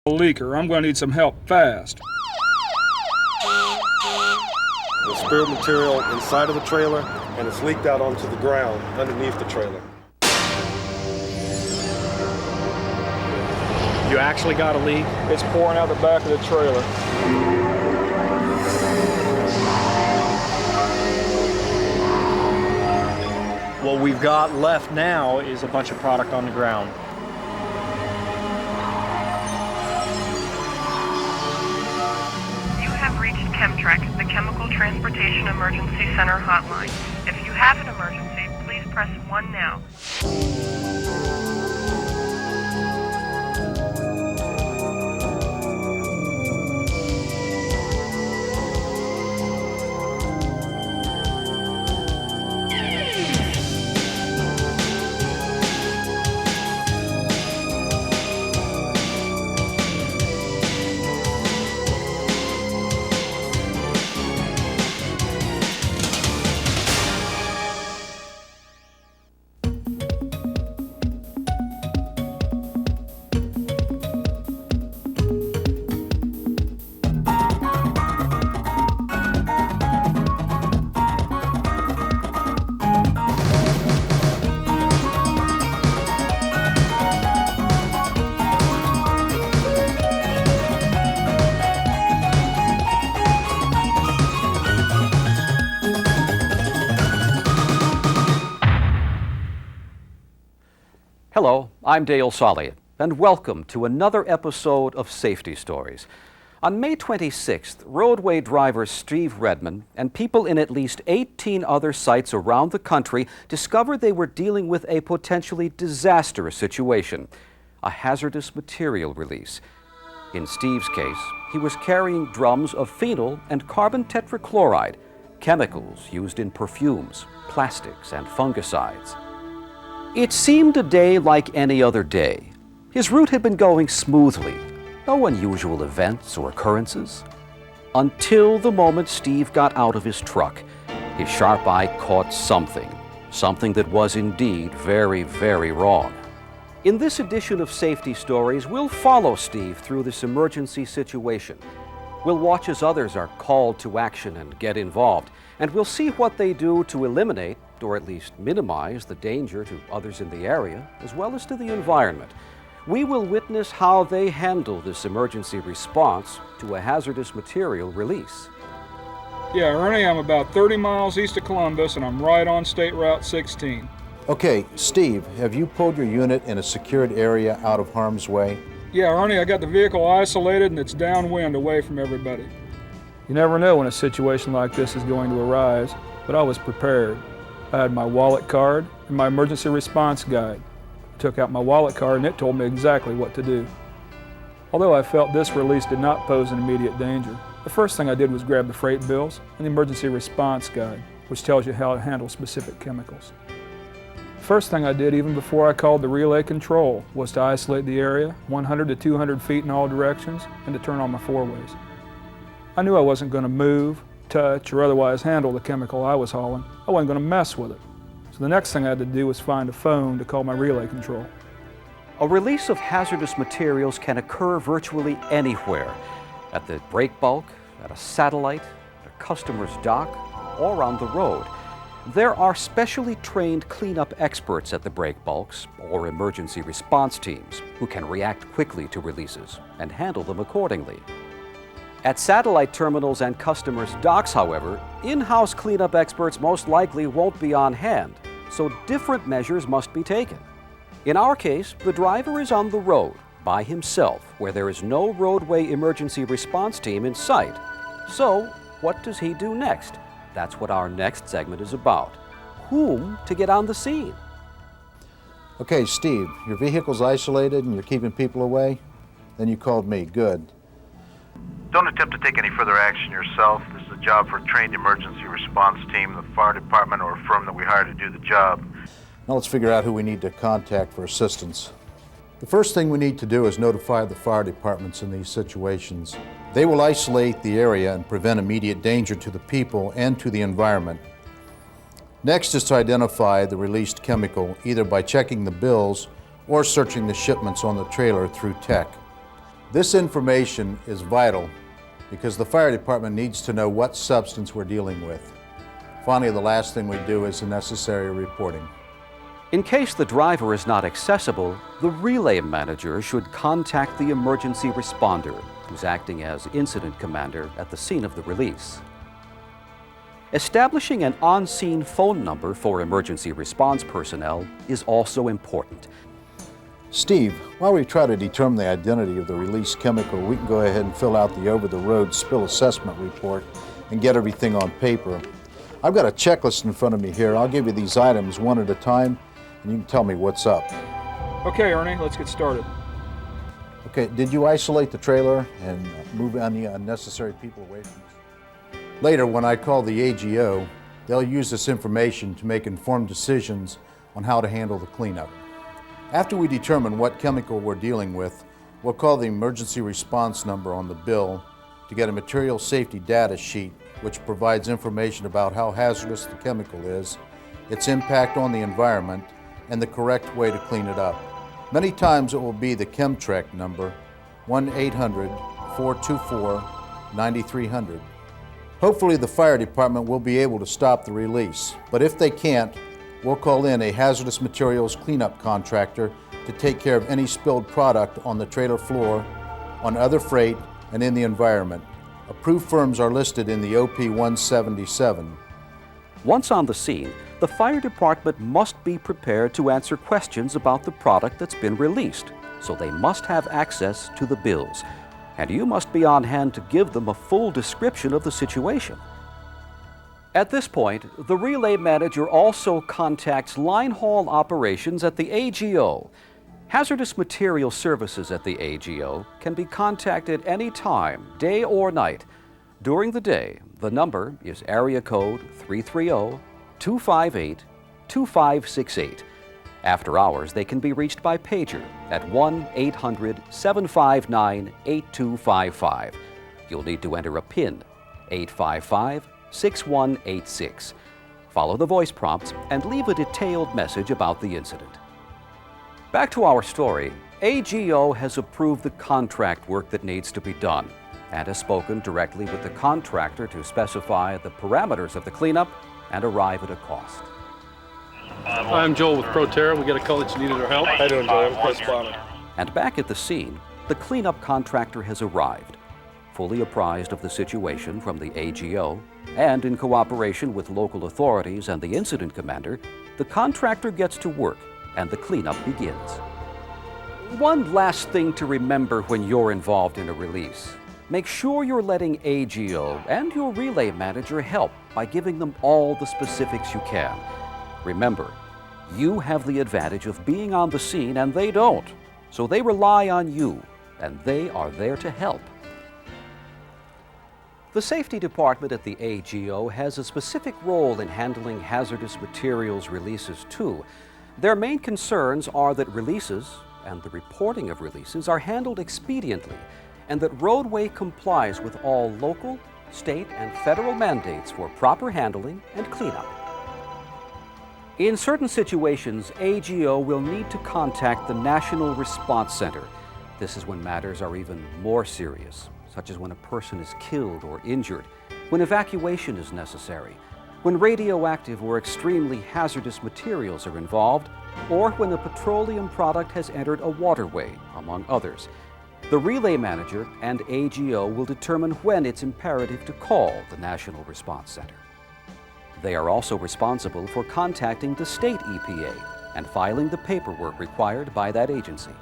leak or I'm going to need some help fast. The spilled material inside of the trailer, and it's leaked out onto the ground underneath the trailer. You actually got a leak? It's pouring out the back of the trailer. What we've got left now is a bunch of product on the ground. You have reached Chemtrek, the Chemical Transportation Emergency Center hotline. If you have an emergency, please press 1 now. Hello, I'm Dale Solliett, and welcome to another episode of Safety Stories. On May 26th, roadway driver Steve Redman and people in at least 18 other sites around the country discovered they were dealing with a potentially disastrous situation, a hazardous material release. In Steve's case, he was carrying drums of phenol and carbon tetrachloride, chemicals used in perfumes, plastics, and fungicides. It seemed a day like any other day. His route had been going smoothly, no unusual events or occurrences. Until the moment Steve got out of his truck, his sharp eye caught something that was indeed very, very wrong. In this edition of Safety Stories, we'll follow Steve through this emergency situation. We'll watch as others are called to action and get involved, and we'll see what they do to eliminate or at least minimize the danger to others in the area, as well as to the environment. We will witness how they handle this emergency response to a hazardous material release. Yeah, Ernie, I'm about 30 miles east of Columbus, and I'm right on State Route 16. Okay, Steve, have you pulled your unit in a secured area out of harm's way? Yeah, Ernie, I got the vehicle isolated, and it's downwind away from everybody. You never know when a situation like this is going to arise, but I was prepared. I had my wallet card and my emergency response guide. I took out my wallet card and it told me exactly what to do. Although I felt this release did not pose an immediate danger, the first thing I did was grab the freight bills and the emergency response guide, which tells you how to handle specific chemicals. The first thing I did, even before I called the relay control, was to isolate the area 100 to 200 feet in all directions and to turn on my four-ways. I knew I wasn't going to move, touch, or otherwise handle the chemical I was hauling. I wasn't going to mess with it. So the next thing I had to do was find a phone to call my relay control. A release of hazardous materials can occur virtually anywhere, at the break bulk, at a satellite, at a customer's dock, or on the road. There are specially trained cleanup experts at the break bulks or emergency response teams who can react quickly to releases and handle them accordingly. At satellite terminals and customers' docks, however, in-house cleanup experts most likely won't be on hand, so different measures must be taken. In our case, the driver is on the road by himself where there is no roadway emergency response team in sight. So, what does he do next? That's what our next segment is about. Whom to get on the scene? Okay, Steve, your vehicle's isolated and you're keeping people away? Then you called me. Good. Don't attempt to take any further action yourself. This is a job for a trained emergency response team, the fire department, or a firm that we hire to do the job. Now let's figure out who we need to contact for assistance. The first thing we need to do is notify the fire departments in these situations. They will isolate the area and prevent immediate danger to the people and to the environment. Next is to identify the released chemical, either by checking the bills or searching the shipments on the trailer through tech. This information is vital because the fire department needs to know what substance we're dealing with. Finally, the last thing we do is the necessary reporting. In case the driver is not accessible, the relay manager should contact the emergency responder, who's acting as incident commander at the scene of the release. Establishing an on-scene phone number for emergency response personnel is also important. Steve, while we try to determine the identity of the released chemical, we can go ahead and fill out the over-the-road spill assessment report and get everything on paper. I've got a checklist in front of me here. I'll give you these items one at a time, and you can tell me what's up. Okay, Ernie, let's get started. Okay, did you isolate the trailer and move any unnecessary people away from it? Later, when I call the AGO, they'll use this information to make informed decisions on how to handle the cleanup. After we determine what chemical we're dealing with, we'll call the emergency response number on the bill to get a material safety data sheet which provides information about how hazardous the chemical is, its impact on the environment, and the correct way to clean it up. Many times it will be the Chemtrec number, 1-800-424-9300. Hopefully the fire department will be able to stop the release, but if they can't, we'll call in a hazardous materials cleanup contractor to take care of any spilled product on the trailer floor, on other freight, and in the environment. Approved firms are listed in the OP 177. Once on the scene, the fire department must be prepared to answer questions about the product that's been released, so they must have access to the bills. And you must be on hand to give them a full description of the situation. At this point, the relay manager also contacts line haul operations at the AGO. Hazardous material services at the AGO can be contacted any time, day or night. During the day, the number is area code 330-258-2568. After hours, they can be reached by pager at 1-800-759-8255. You'll need to enter a PIN, 855-6186. Follow the voice prompts and leave a detailed message about the incident. Back to our story. AGO has approved the contract work that needs to be done and has spoken directly with the contractor to specify the parameters of the cleanup and arrive at a cost. I'm Joel with ProTerra. We got a call that you needed our help. How you doing, Joel? Chris Bonner. And back at the scene, the cleanup contractor has arrived. Fully apprised of the situation from the AGO, and in cooperation with local authorities and the incident commander, the contractor gets to work and the cleanup begins. One last thing to remember when you're involved in a release. Make sure you're letting AGO and your relay manager help by giving them all the specifics you can. Remember, you have the advantage of being on the scene and they don't, so they rely on you, and they are there to help. The safety department at the AGO has a specific role in handling hazardous materials releases too. Their main concerns are that releases and the reporting of releases are handled expediently, and that Roadway complies with all local, state, and federal mandates for proper handling and cleanup. In certain situations, AGO will need to contact the National Response Center. This is when matters are even more serious, such as when a person is killed or injured, when evacuation is necessary, when radioactive or extremely hazardous materials are involved, or when a petroleum product has entered a waterway, among others. The relay manager and AGO will determine when it's imperative to call the National Response Center. They are also responsible for contacting the state EPA and filing the paperwork required by that agency.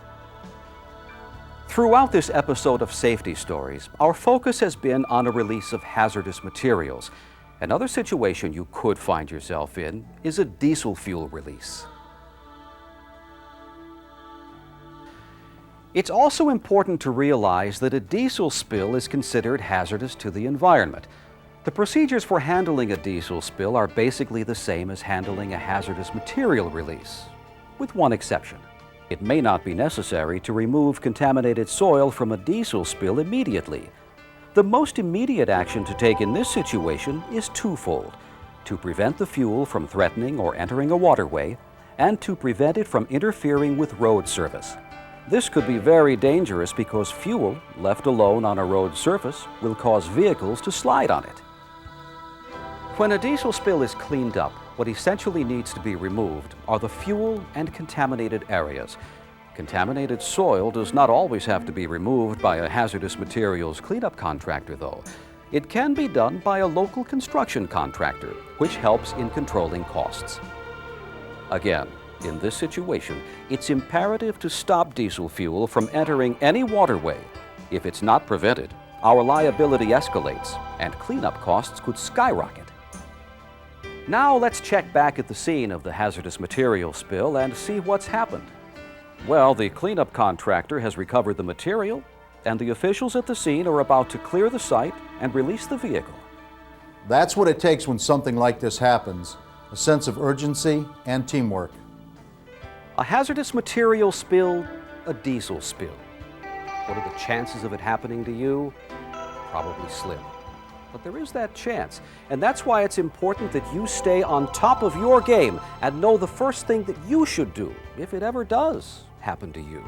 Throughout this episode of Safety Stories, our focus has been on a release of hazardous materials. Another situation you could find yourself in is a diesel fuel release. It's also important to realize that a diesel spill is considered hazardous to the environment. The procedures for handling a diesel spill are basically the same as handling a hazardous material release, with one exception. It may not be necessary to remove contaminated soil from a diesel spill immediately. The most immediate action to take in this situation is twofold: to prevent the fuel from threatening or entering a waterway, and to prevent it from interfering with road service. This could be very dangerous because fuel, left alone on a road surface, will cause vehicles to slide on it. When a diesel spill is cleaned up, what essentially needs to be removed are the fuel and contaminated areas. Contaminated soil does not always have to be removed by a hazardous materials cleanup contractor, though. It can be done by a local construction contractor, which helps in controlling costs. Again, in this situation, it's imperative to stop diesel fuel from entering any waterway. If it's not prevented, our liability escalates and cleanup costs could skyrocket. Now let's check back at the scene of the hazardous material spill and see what's happened. Well, the cleanup contractor has recovered the material, and the officials at the scene are about to clear the site and release the vehicle. That's what it takes when something like this happens, a sense of urgency and teamwork. A hazardous material spill, a diesel spill. What are the chances of it happening to you? Probably slim. But there is that chance, and that's why it's important that you stay on top of your game and know the first thing that you should do if it ever does happen to you.